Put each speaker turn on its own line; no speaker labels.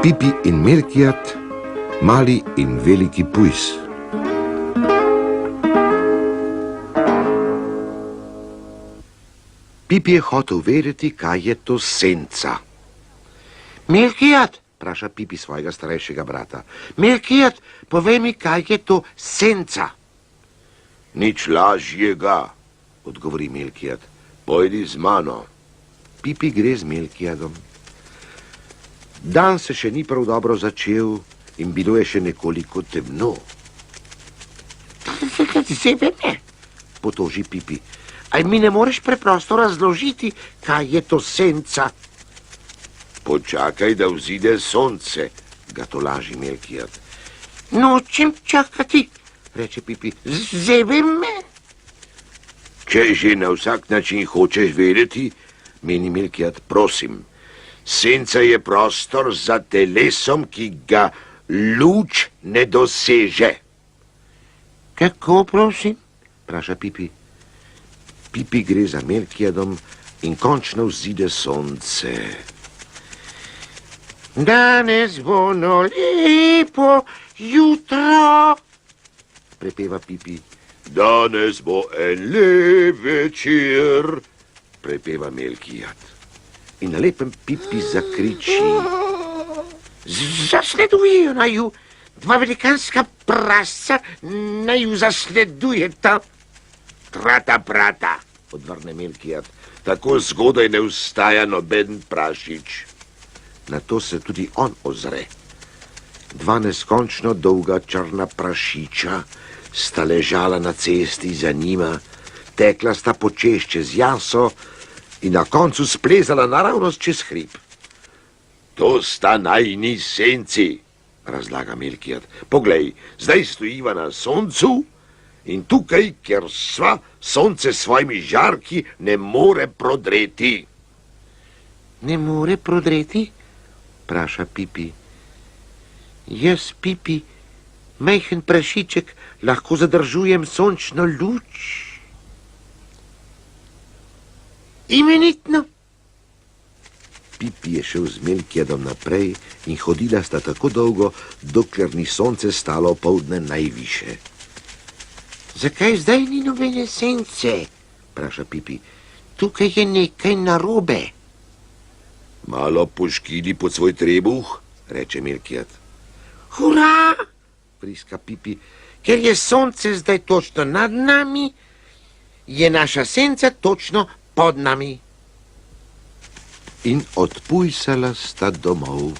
Pipi in Milkijat, mali in veliki pujs. Pipi je hotel vedeti, kaj je to senca.
Milkijat,
Vpraša Pipi svojega starejšega brata.
Milkijat, povej mi, kaj je to senca.
Nič lažjega, odgovori Milkijat. Pojdi z mano.
Pipi gre z Milkijadom. Dan se še ni prav dobro začel in bilo je še nekoliko temno.
Zebe me,
Potoži Pipi.
aj mi ne moreš preprosto razložiti, kaj je to senca.
Počakaj, da vzide sonce,
Ga tolaži Milkijad.
Nočem čakati, reče Pipi. Zebe me.
Če že na vsak način hočeš vedeti,
Meni Milkijad.
prosim, senca je prostor za telesom, ki ga luč ne doseže.
Kako, prosim?
Vpraša Pipi. Pipi gre za Milkijadom in končno vzide sonce.
Danes bo no lepo jutro,
Prepeva Pipi.
Danes bo en lep večer.
Prepeva Milkijad. In na lepem Pipi zakriči.
Zasledujejo naju. Dva velikanska prasca naju zasledujeta.
Trata prata,
Odvrne Milkijad.
tako zgodaj ne vstaja noben prašič.
Na to se tudi on ozre. Dva neskončno dolga črna prašiča sta ležala na cesti za njima, tekla sta počez čez jaso in na koncu splezala naravnost čez hrib.
To sta najni senci,
Razlaga Milkijad.
Poglej, zdaj stojiva na soncu in tukaj, kjer sva, sonce s svojimi žarki ne more prodreti.
Ne more prodreti?
Vpraša Pipi.
Jaz, Pipi, majhen prašiček, lahko zadržujem sončno luč. Imenitno.
Pipi je šel z Milkijadom naprej in hodila sta tako dolgo, dokler ni sonce stalo opoldne najviše.
Zakaj zdaj ni nobene sence?
Vpraša Pipi.
Tukaj je nekaj narobe.
Malo poškili pod svoj trebuh,
Reče Milkijad.
Hurra!
Vriska Pipi.
Ker je sonce zdaj točno nad nami, je naša senca točno pod nami.
In odpujsala sta domov.